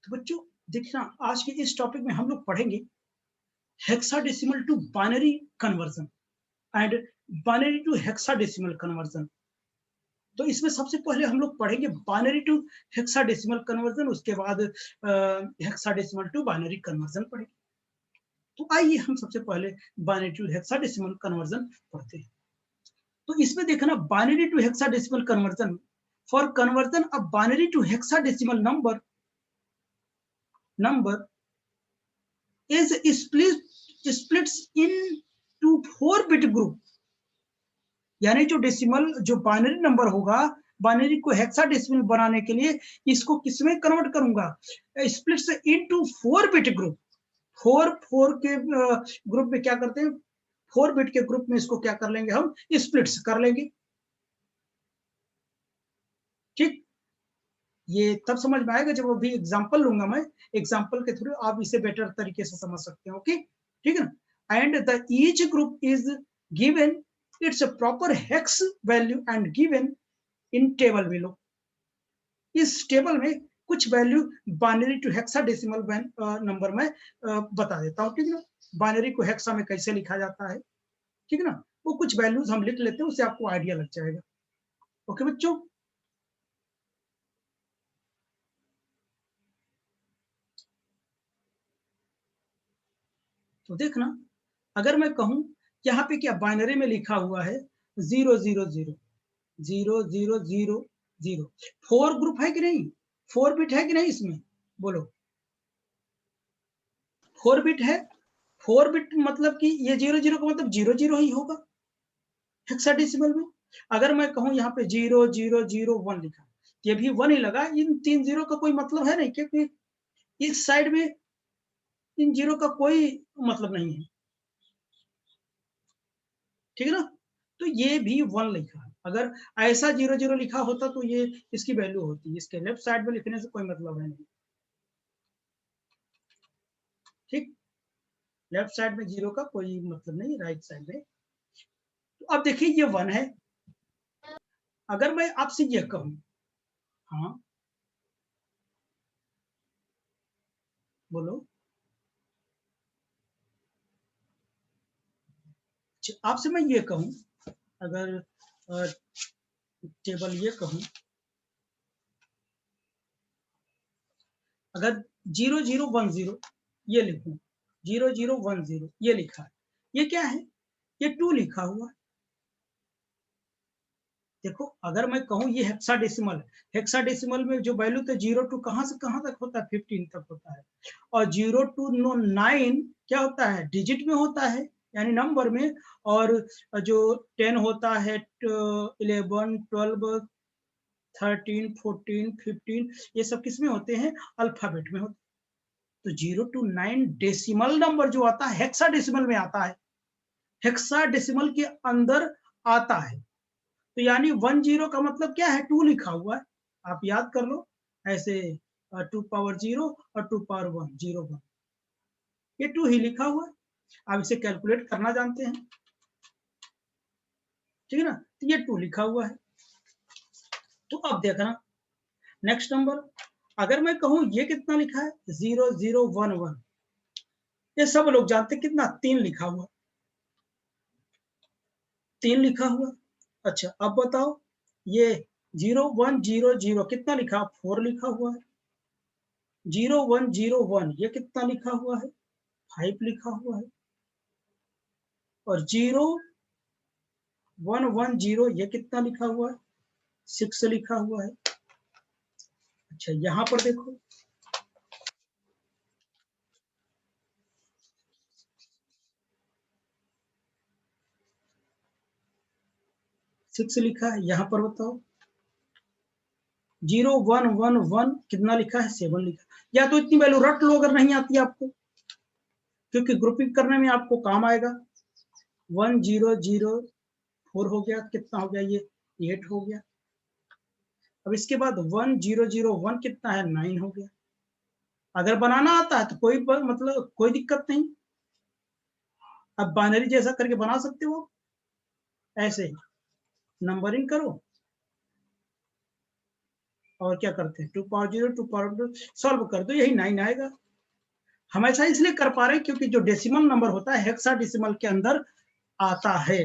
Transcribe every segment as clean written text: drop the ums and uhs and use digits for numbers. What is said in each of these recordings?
तो बच्चों देखना, आज के इस टॉपिक में हम लोग पढ़ेंगे hexadecimal to binary conversion and binary to hexadecimal conversion. तो इसमें सबसे पहले हम लोग पढ़ेंगे बाइनरी टू हेक्साडेसिमल कन्वर्जन, उसके बाद हेक्साडेसिमल टू बाइनरी कन्वर्जन पढ़ेंगे। तो आइए हम सबसे पहले बाइनरी टू हेक्साडेसिमल कन्वर्जन पढ़ते हैं। तो इसमें देखना, binary to hexadecimal conversion, for conversion of binary to hexadecimal number is splits into 4-bit group। यानी जो डेसिमल, जो बाइनरी नंबर होगा, बाइनरी को हेक्साडेसिमल बनाने के लिए इसको किसमें कन्वर्ट करूंगा, स्प्लिट्स इनटू 4-bit ग्रुप। 4 के ग्रुप में क्या करते हैं, 4 बिट के ग्रुप में इसको क्या कर लेंगे, हम स्प्लिट्स कर लेंगे। ठीक, ये तब समझ में आएगा जब अभी एग्जांपल लूंगा मैं, एग्जांपल के थ्रू आप इसे बेटर तरीके से समझ सकते हैं। ओके, ठीक है ना। And the each group is given its a proper hex value and given in table below. इस टेबल में कुछ value binary to hexadecimal number में बता देता हूँ। ठीक है ना, बाइनरी को हेक्सा में कैसे लिखा जाता है, ठीक है ना, वो कुछ वैल्यूज हम लिख लेते हैं, उससे आपको आइडिया लग जाएगा। ओके बच्चों, तो देखना, अगर मैं कहूं यहाँ पे क्या बाइनरी में लिखा हुआ है 0 0 0 0 0 0 0, 4 ग्रुप है कि नहीं, 4 बिट है कि नहीं इसमें, बोलो 4 बिट है। 4 बिट मतलब कि ये 0 0 का मतलब 0 0 ही होगा हेक्साडेसिमल में। अगर मैं कहूं यहाँ पे 0 0 0 1 लिखा, ये भी 1 ही लगा, इन 3 0 का कोई मतलब है नहीं, क्योंकि इस साइड में इन 0 का कोई मतलब नहीं है। ठीक है ना, तो ये भी 1 लिखा है। अगर ऐसा 0 0 लिखा होता तो ये इसकी वैल्यू होती, इसके लेफ्ट साइड में लिखने से कोई मतलब है नहीं। ठीक, लेफ्ट साइड में 0 का कोई मतलब नहीं, राइट साइड में। तो अब देखिए ये 1 है। अगर मैं आपसे ये कहूं, हाँ बोलो, आपसे मैं ये कहूं, अगर टेबल ये कहूं, अगर 0 0 1 0 ये लिखूं, 0 0 1 0 ये लिखा है, ये क्या है, ये 2 लिखा हुआ है। देखो, अगर मैं कहूं ये हेक्साडेसिमल, हेक्साडेसिमल में जो वैल्यू तो 0 टू कहां से कहां तक होता है, 15 तक होता है, और 0 टू 9 क्या होता है, डिजिट में होता है, यानी नंबर में। और जो 10 होता है, 11 12 13 14 15, ये सब किस में होते हैं, अल्फाबेट में होते हैं। तो 0 टू 9 डेसिमल नंबर जो आता है हेक्साडेसिमल में आता है, हेक्साडेसिमल के अंदर आता है। तो यानी 1 0 का मतलब क्या है, 2 लिखा हुआ है, आप याद कर लो ऐसे, 2 पावर 0 और 2 पावर 1 0 1, ये 2 ही लिखा हुआ है। आप इसे कैलकुलेट करना जानते हैं, ठीक है ना, तो ये 2 लिखा हुआ है। तो अब देखना नेक्स्ट नंबर, अगर मैं कहूं ये कितना लिखा है, 0 0 1 1, ये सब लोग जानते हैं कितना, 3 लिखा हुआ, 3 लिखा हुआ। अच्छा अब बताओ, ये 0 1 0 0 कितना लिखा, 4 लिखा हुआ है। 0 1 0 1 ये कितना लिखा हुआ है, 5 लिखा हुआ है। और 0 1 1 0 ये कितना लिखा हुआ है, 6 लिखा हुआ है। अच्छा यहां पर देखो, 6 लिखा है। यहां पर बताओ 0 1 1 1 कितना लिखा है, 7 लिखा। या तो इतनी वैल्यू रट लो अगर नहीं आती आपको, क्योंकि ग्रुपिंग करने में आपको काम आएगा। 1 0 0 4 हो गया, कितना हो गया ये, 8 हो गया। अब इसके बाद 1 0 0 1 कितना है, 9 हो गया। अगर बनाना आता है तो कोई मतलब कोई दिक्कत नहीं, अब बाइनरी जैसा करके बना सकते हो, ऐसे नंबरिंग करो, और क्या करते हैं 2 पावर 0 2 पावर सॉल्व कर दो, यही 9 आएगा। हमेशा इसलिए कर पा रहे हैं क्योंकि जो डेसिमल नंबर होता है हेक्साडेसिमल के अंदर आता है।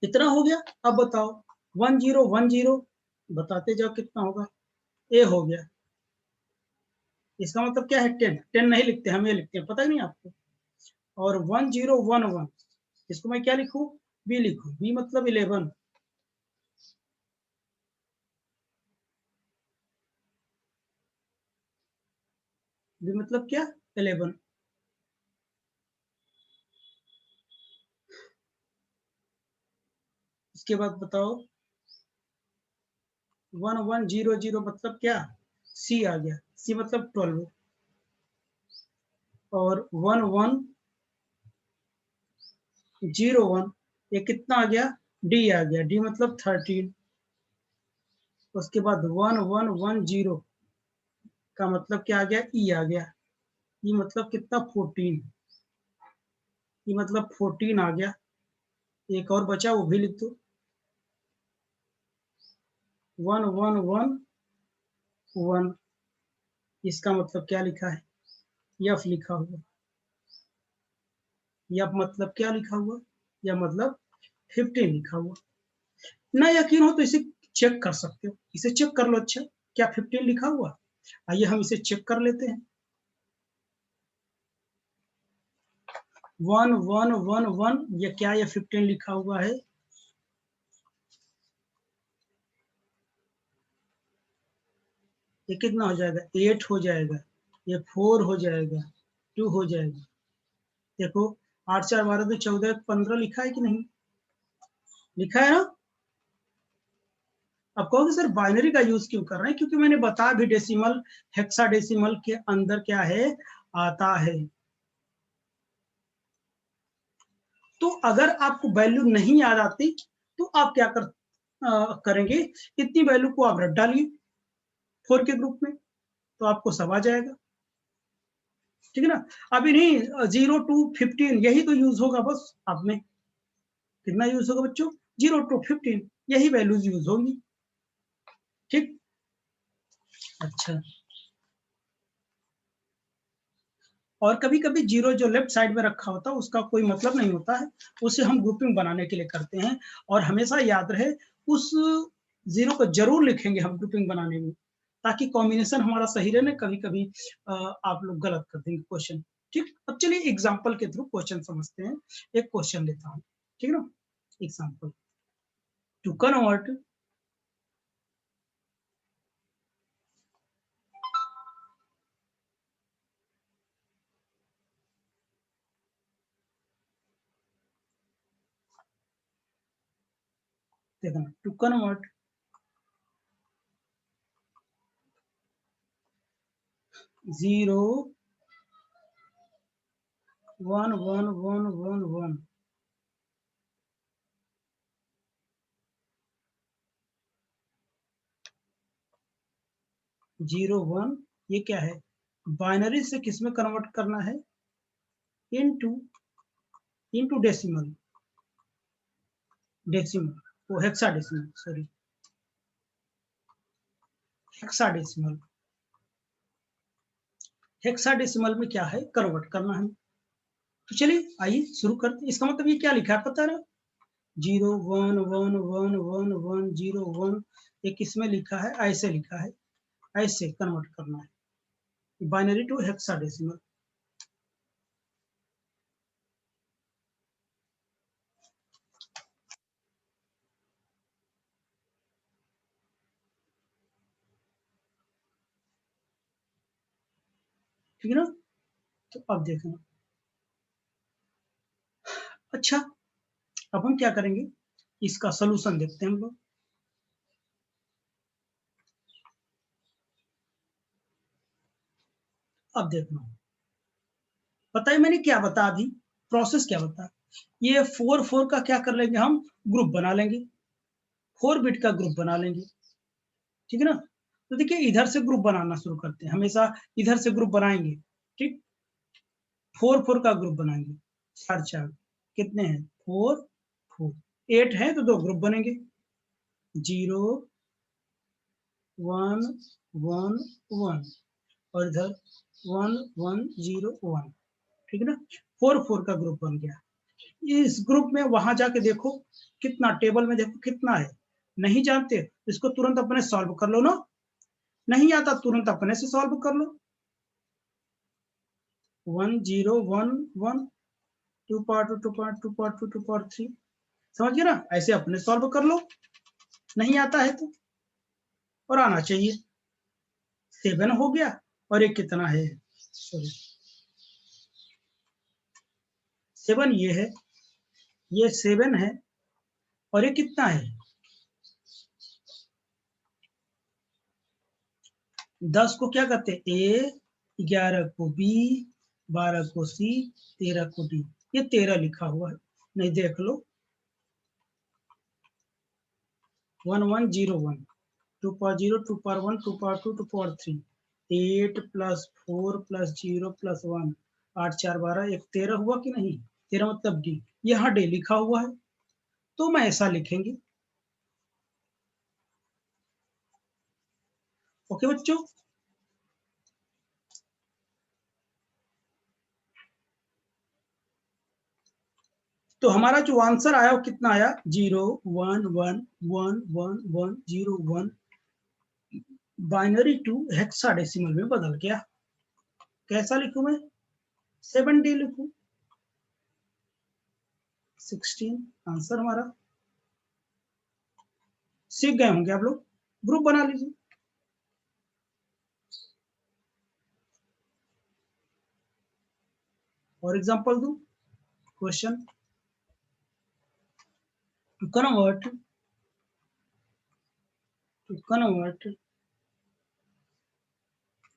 इतना हो गया। अब बताओ 1010 बताते जाओ कितना होगा। ए हो गया, इसका मतलब क्या है 10। 10 नहीं लिखते, हम ये लिखते हैं, पता नहीं आपको। और 1011 इसको मैं क्या लिखूं, बी लिखूं। बी मतलब 11। बी मतलब क्या 11। इसके बाद बताओ 1100 मतलब क्या, सी आ गया। सी मतलब 12। और 1101 ये कितना आ गया, डी आ गया। डी मतलब 13। उसके बाद 1110 का मतलब क्या आ गया, ई आ गया। ई मतलब कितना 14। ई मतलब 14 आ गया। एक और बचा वो भी लिख दो 1111। इसका मतलब क्या लिखा है, यफ लिखा हुआ। यफ मतलब क्या लिखा हुआ, या मतलब 15 लिखा हुआ। ना यकीन हो तो इसे चेक कर सकते हो, इसे चेक कर लो। अच्छा क्या 15 लिखा हुआ, आइए हम इसे चेक कर लेते हैं। 1111 ये क्या, ये 15 लिखा हुआ है। ये कितना हो जाएगा, 8 हो जाएगा। ये 4 हो जाएगा, 2 हो जाएगा। देखो 8 4 12 2 14 15 लिखा है कि नहीं, लिखा है ना। अब कहोगे सर बाइनरी का यूज क्यों कर रहे हैं, क्योंकि मैंने बताया भी डेसिमल हेक्साडेसिमल के अंदर क्या है, आता है। तो अगर आपको वैल्यू नहीं याद आती तो आप क्या करेंगे, इतनी वैल्यू को आप रख डालिए 4 के ग्रुप में, तो आपको सब आ जाएगा। ठीक है ना। अभी नहीं 0 to 15 यही तो यूज होगा बस। आप में कितना यूज होगा बच्चों, 0 to 15 यही वैल्यूज यूज होंगी। ठीक। अच्छा, और कभी कभी जीरो जो लेफ्ट साइड में रखा होता है उसका कोई मतलब नहीं होता है, उसे हम ग्रुपिंग बनाने के लिए करते हैं। और हमेशा याद रहे उस जीरो को जरूर लिखेंगे हम ग्रुपिंग बनाने में, ताकि कॉम्बिनेशन हमारा सही रहे। कभी कभी आप लोग गलत कर देंगे क्वेश्चन। ठीक। अब चलिए एग्जाम्पल के थ्रू क्वेश्चन समझते हैं। एक क्वेश्चन लेता हूँ, ठीक है ना। एग्जाम्पल टू कन्वर्ट देखना, टू कन्वर्ट 0 1 1 1 1 0 1 ये क्या है, बाइनरी से किस में कन्वर्ट करना है, इनटू इनटू डेसिमल। डेसिमल वो हेक्साडेसिमल, सॉरी हेक्साडेसिमल। हेक्साडेसिमल में क्या है, कन्वर्ट करना है। तो चलिए आइए शुरू करते हैं। इसका मतलब ये क्या लिखा है पता है, 0 1 1 1 1 1 0 1 ये किसमें लिखा है, ऐसे लिखा है। ऐसे कन्वर्ट करना है बाइनरी टू हेक्साडेसिमल। ठीक है ना। तो अब देखना, अच्छा अब हम क्या करेंगे, इसका सोल्यूशन देखते हैं हम लोग। अब देखना, पता है मैंने क्या बता, अभी प्रोसेस क्या बता, ये 4 का क्या कर लेंगे हम, ग्रुप बना लेंगे। 4 बिट का ग्रुप बना लेंगे। ठीक है ना। तो देखिए इधर से ग्रुप बनाना शुरू करते हैं, हमेशा इधर से ग्रुप बनाएंगे। ठीक। 4 का ग्रुप बनाएंगे। 4 4 कितने हैं, 4 4 8 है तो 2 ग्रुप बनेंगे, 0 1 1 1 और इधर 1 1 0 1, ठीक है ना। 4 4 का ग्रुप बन गया। इस ग्रुप में वहां जाके देखो कितना, टेबल में देखो कितना है। नहीं जानते इसको तुरंत अपने सॉल्व कर लो ना, नहीं आता तुरंत अपने से सॉल्व कर लो। 1 0 1 1 2 पावर 2 2 पावर 2 पावर 2 2 पावर 3, समझ गए ना, ऐसे अपने सॉल्व कर लो, नहीं आता है तो। और आना चाहिए। 7 हो गया और एक कितना है, सॉरी 7 ये है, ये 7 है और ये कितना है 10 को क्या कहते हैं ए, 11 को बी, 12 को सी, 13 को डी। ये 13 लिखा हुआ है, नहीं देख लो। 1 1 0 1 2 power 0 2 power 1 2 power 2 2 power 3 8 plus 4 plus 0 plus 1 8 4 12 एक 13 हुआ कि नहीं, 13 मतलब डी। यहाँ डी लिखा हुआ है तो मैं ऐसा लिखेंगे। ओके बच्चों, तो हमारा जो आंसर आया वो कितना आया 0 1 1 1 1 1 0 1, बाइनरी टू हेक्साडेसिमल में बदल गया। कैसा लिखूं मैं, 7D लिखूं, 16 आंसर हमारा। सीख गए होंगे आप लोग, ग्रुप बना लीजिए। और एग्जांपल दूं, क्वेश्चन टू कन्वर्ट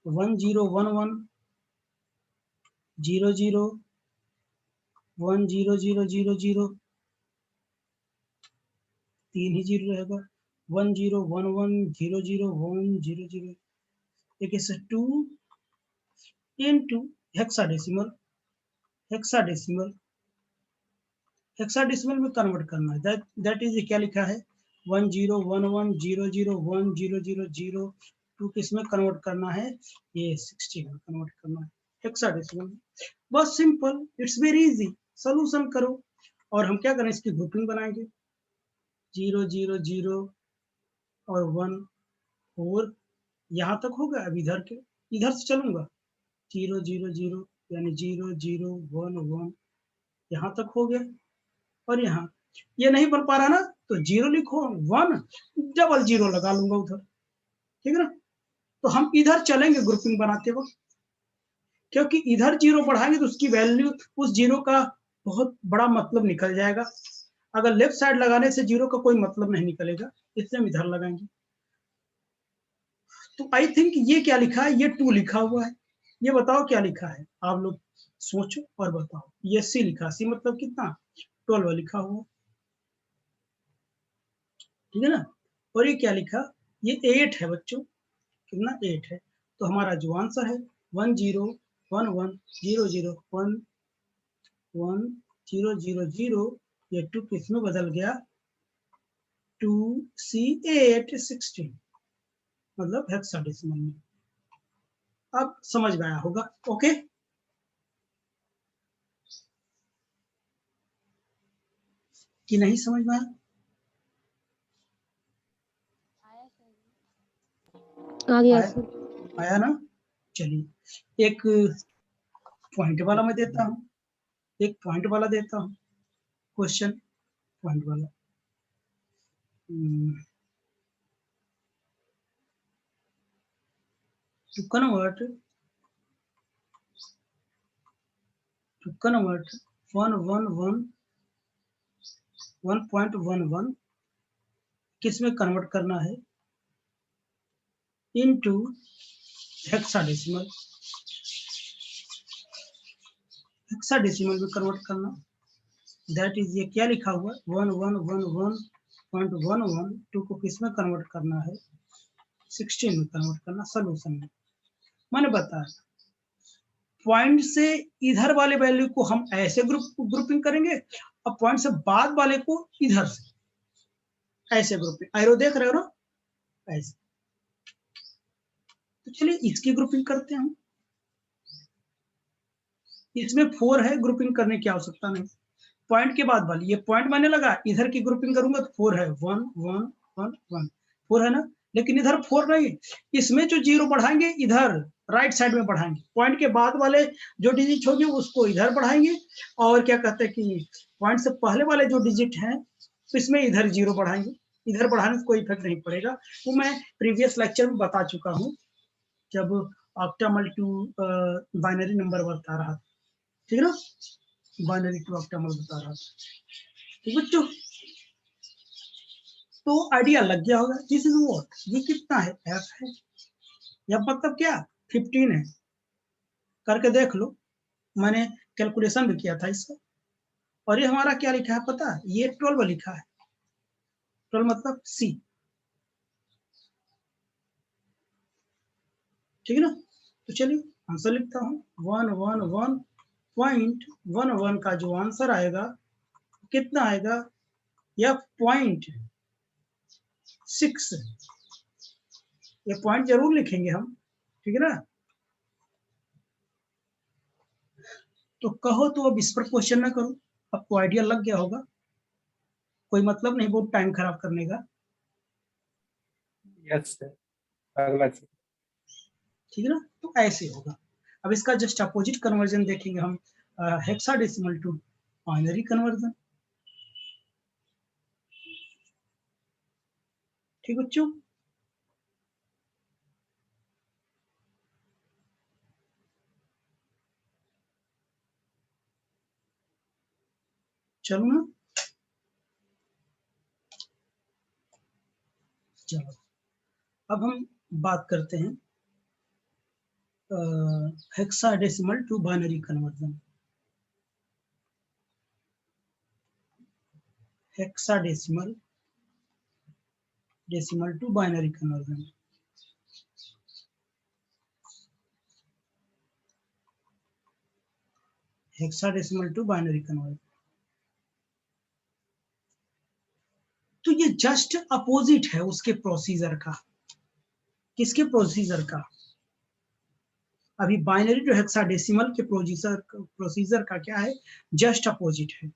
1 0 1 1 0 0 1 0 0 0 0, 3 ही 0 रहेगा। 1 0 1 1 0 0 1 0 0, एक ऐसे 2 into हेक्साडेसिमल, हेक्साडेसिमल हेक्साडेसिमल में कन्वर्ट करना है। दैट इज क्या लिखा है 1 0 1 1 0 0 1 0 0 0 2 किस में कन्वर्ट करना है, ये 16 में कन्वर्ट करना है हेक्साडेसिमल। बस simple, it's very easy. Solution करो और हम क्या करें, इसकी ग्रुपिंग बनाएंगे 0 0 0 और 1 4, यहाँ तक होगा। अब इधर के, इधर से चलूंगा 0 0 0 यानी 0 0 1 1, यहाँ तक हो गया। और यहाँ ये नहीं बन पा रहा ना तो 0 लिखो, 1 डबल 0 लगा लूंगा उधर, ठीक है ना। तो हम इधर चलेंगे ग्रुपिंग बनाते वक्त, क्योंकि इधर 0 बढ़ाएंगे तो उसकी वैल्यू, उस 0 का बहुत बड़ा मतलब निकल जाएगा। अगर लेफ्ट साइड लगाने से 0 का कोई मतलब नहीं निकलेगा, इसलिए हम इधर लगाएंगे। तो आई थिंक ये क्या लिखा है, ये 2 लिखा हुआ है। ये बताओ क्या लिखा है, आप लोग सोचो और बताओ। ये सी लिखा, सी मतलब कितना 12 लिखा हुआ, ठीक है ना। और ये क्या लिखा, ये 8 है बच्चों, कितना 8 है। तो हमारा जो आंसर है 1 0 1 1 0 0 1 1 0 0 0, ये 2 किस में बदल गया 2C8 16, मतलब हेक्साडेसिमल में। अब समझ में आया होगा, ओके। कि नहीं समझ में आया, आ गया आया, सर। आया ना। चलिए एक पॉइंट वाला मैं देता हूँ, एक पॉइंट वाला देता हूँ क्वेश्चन, पॉइंट वाला। to convert 1.11 किस में कन्वर्ट करना है इनटू हेक्साडेसिमल, हेक्साडेसिमल में कन्वर्ट करना। दैट इज ये क्या लिखा हुआ 1111.11, 2 को किस में कन्वर्ट करना है 16 में कन्वर्ट करना, सोल्यूशन में। मैंने बताया पॉइंट से इधर वाले वैल्यू को हम ऐसे ग्रुपिंग करेंगे और पॉइंट से बाद वाले को इधर से ऐसे ग्रुपिंग। एरो देख रहे हो ना, ऐसे चलिए इसकी ग्रुपिंग करते हैं हम। इसमें 4 है, ग्रुपिंग करने की आवश्यकता नहीं। पॉइंट के बाद वाली, ये पॉइंट मैंने लगा, इधर की ग्रुपिंग करूंगा तो 4 है, 1 1 1 1 4 है ना, लेकिन इधर 4 नहीं, इसमें जो 0 बढ़ाएंगे इधर राइट साइड में बढ़ाएंगे, पॉइंट के बाद वाले जो डिजिट होंगे उसको इधर बढ़ाएंगे, और क्या कहते हैं कि पॉइंट से पहले वाले जो डिजिट हैं इसमें इधर 0 बढ़ाएंगे। इधर बढ़ाने से कोई इफेक्ट नहीं पड़ेगा, वो मैं प्रीवियस लेक्चर में बता चुका हूँ जब ऑक्टामल टू बाइनरी नंबर बता रहा था, ठीक है ना, बाइनरी टू ऑक्टामल बता रहा था। ठीक बच्चों, तो आइडिया लग गया होगा। दिस इज व्हाट, ये कितना है, एफ है, या मतलब क्या 15 है, करके देख लो, मैंने कैलकुलेशन भी किया था इसका। और ये हमारा क्या लिखा है पता है, ये 12 लिखा है, 12 मतलब सी, ठीक है ना। तो चलिए आंसर लिखता हूँ, 111.11 का जो आंसर आएगा कितना आएगा, या 0.6, ये पॉइंट जरूर लिखेंगे हम, ठीक है ना। तो कहो तो अब इस पर क्वेश्चन ना करो, आपको आइडिया लग गया होगा, कोई मतलब नहीं बहुत टाइम खराब करने का। यस सर, अगला चीज, ठीक है ना, तो ऐसे होगा। अब इसका जस्ट अपोजिट कन्वर्जन देखेंगे हम, हेक्साडेसिमल टू बाइनरी कन्वर्जन। ठीक बच्चों, चलो ना, चलो अब हम बात करते हैं hexadecimal to binary conversion. Hexadecimal to binary conversion. Hexadecimal to binary conversion, तो ये जस्ट अपोजिट है उसके प्रोसीजर का। किसके प्रोसीजर का, अभी बाइनरी टू हेक्साडेसिमल के प्रोसीजर का क्या है, जस्ट अपोजिट है।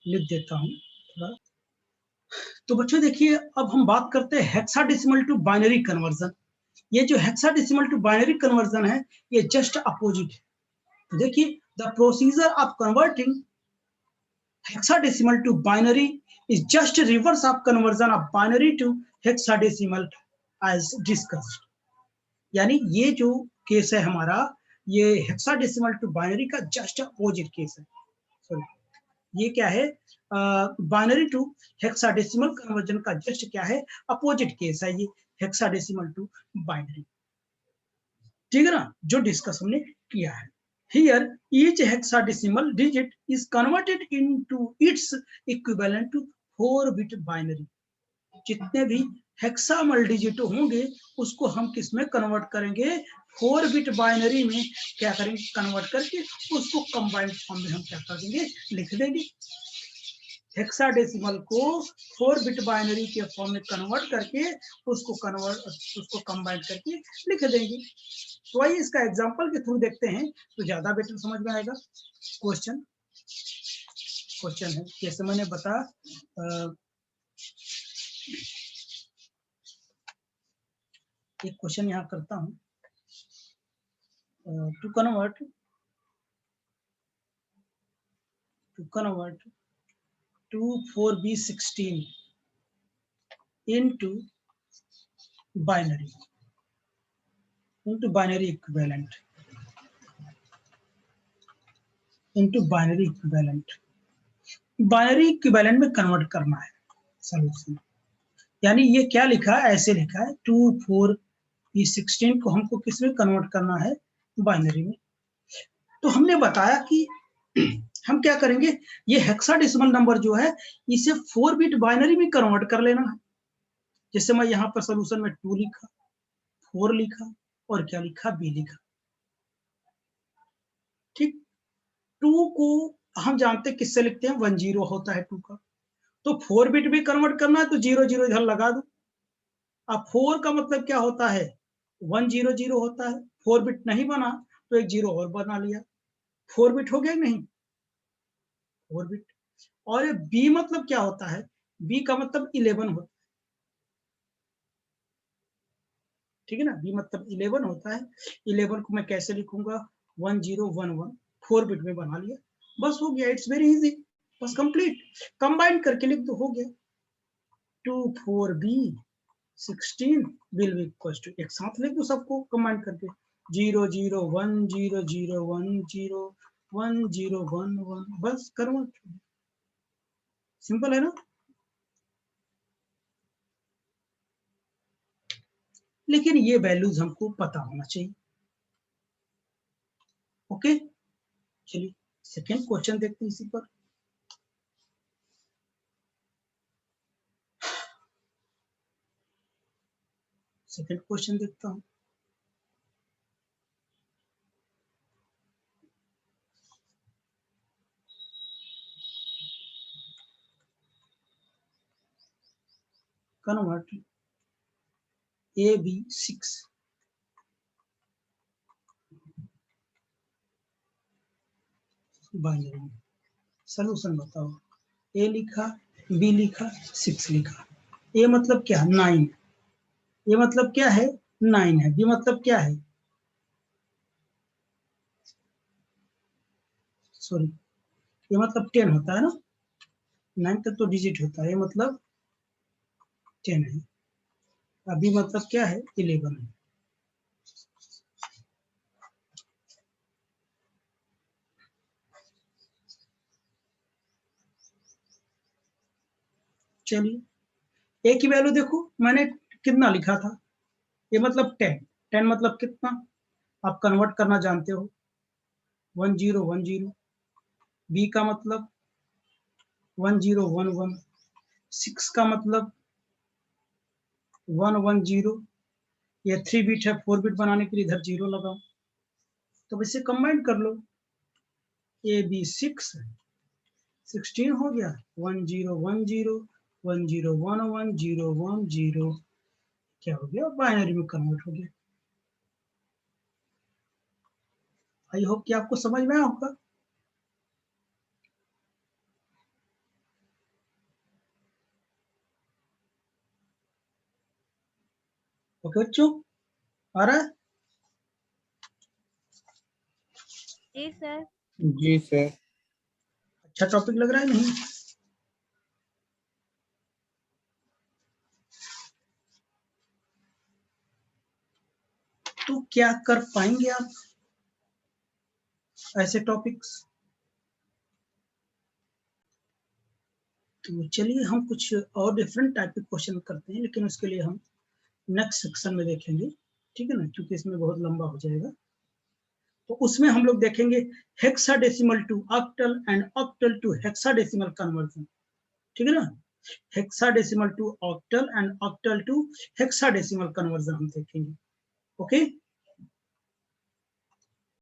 लिख देता हूं थोड़ा। तो बच्चों देखिए, अब हम बात करते हैं हेक्साडेसिमल टू बाइनरी कन्वर्जन। ये जो हेक्साडेसिमल टू बाइनरी कन्वर्जन है ये जस्ट अपोजिट है। तो देखिए, the procedure of converting hexadecimal to binary is just reverse of conversion of binary to hexadecimal as discussed। यानी ये जो केस है हमारा, ये हेक्साडेसिमल टू बाइनरी का जस्ट अपोजिट केस है। सॉरी, ये क्या है, बाइनरी टू हेक्साडेसिमल कन्वर्जन का जस्ट क्या है, अपोजिट केस है ये हेक्साडेसिमल टू बाइनरी। ठीक है ना, जो डिस्कस हमने किया है। Here, each hexadecimal digit is converted into its equivalent to 4-bit binary। जितने भी हेक्सामल डिजिट होंगे उसको हम किस में कन्वर्ट करेंगे, 4-बिट बाइनरी में क्या करेंगे, कन्वर्ट करके उसको कंबाइंड फॉर्म में हम क्या कर देंगे, लिख देंगे। हेक्साडेसिमल को 4-बिट बाइनरी के फॉर्म में कन्वर्ट करके उसको कंबाइन करके लिख देंगे। तो आइए इसका एग्जांपल के थ्रू देखते हैं तो ज्यादा बेटर समझ में आएगा। क्वेश्चन है, जैसे मैंने बताया, एक क्वेश्चन यहाँ करता हूँ, to convert 4B16 into binary equivalent binary equivalent में कन्वर्ट करना है सॉल्यूशन। यानी ये क्या लिखा है, ऐसे लिखा है 2 4B16 को हमको किस में कन्वर्ट करना है, बाइनरी में। तो हमने बताया कि हम क्या करेंगे, ये हेक्साडेसिमल नंबर जो है इसे 4-बिट बाइनरी में कन्वर्ट कर लेना है। जैसे मैं यहाँ पर सॉल्यूशन में 2 लिखा, 4 लिखा और क्या लिखा, B लिखा। ठीक, 2 को हम जानते हैं किससे लिखते हैं, 10 होता है 2 का। तो 4-बिट भी कन्वर्ट करना है तो 0 0 इधर लगा दो। अब 4 का मतलब क्या होता है, 100 होता है, 4 बिट नहीं बना तो एक 0 और बना लिया, 4 बिट हो गया नहीं, 4 बिट। और बी मतलब क्या होता है, बी का मतलब 11 होता है, ठीक है ना, बी मतलब 11 होता है। 11 को मैं कैसे लिखूंगा, 1011, 4 बिट में बना लिया, बस हो गया, इट्स वेरी इजी, बस कंप्लीट, कंबाइन करके लिख दो, हो गया। 2 4b 16 will be equal to, एक साथ लिख दो सबको कंबाइन करके, 0 0 1 0 0 1 0 1 0 1 1, बस कन्वर्ट, सिंपल है ना। लेकिन ये वैल्यूज हमको पता होना चाहिए। ओके, चलिए सेकेंड क्वेश्चन देखते हैं इसी पर। सेकेंड क्वेश्चन देखता हूं। कन्वर्ट AB6, बाइनरी में सलूशन बताओ। ए लिखा, बी लिखा, 6 लिखा। ए मतलब क्या, 9, ए मतलब क्या है, 9 है, बी मतलब क्या है, सॉरी, ये मतलब 10 होता है ना, 9 तक तो डिजिट होता है, ये मतलब 10 है, अभी मतलब क्या है, 11 है। चलिए, ए की वैल्यू देखो, मैंने कितना लिखा था, ये मतलब 10, 10 मतलब कितना, आप कन्वर्ट करना जानते हो, 1010। बी का मतलब 1011, 6 का मतलब 110, ये 3 बिट है, 4 बिट बनाने के लिए इधर 0 लगाओ, तो इसे कंबाइन कर लो, AB6 16 हो गया, 1010 1011 010, क्या हो गया, बाइनरी में कन्वर्ट हो गया। आई होप कि आपको समझ में आया होगा। ओके बच्चों, आ रहा है, जी सर। जी सर। अच्छा टॉपिक लग रहा है नहीं, तो क्या कर पाएंगे आप ऐसे टॉपिक्स। तो चलिए हम कुछ और डिफरेंट टाइप के क्वेश्चन करते हैं, लेकिन उसके लिए हम नेक्स्ट सेक्शन में देखेंगे, ठीक है ना, क्योंकि इसमें बहुत लंबा हो जाएगा। तो उसमें हम लोग देखेंगे hexadecimal to octal and octal to hexadecimal conversion, ठीक है ना, hexadecimal to octal and octal to hexadecimal conversion हम देखेंगे। ओके,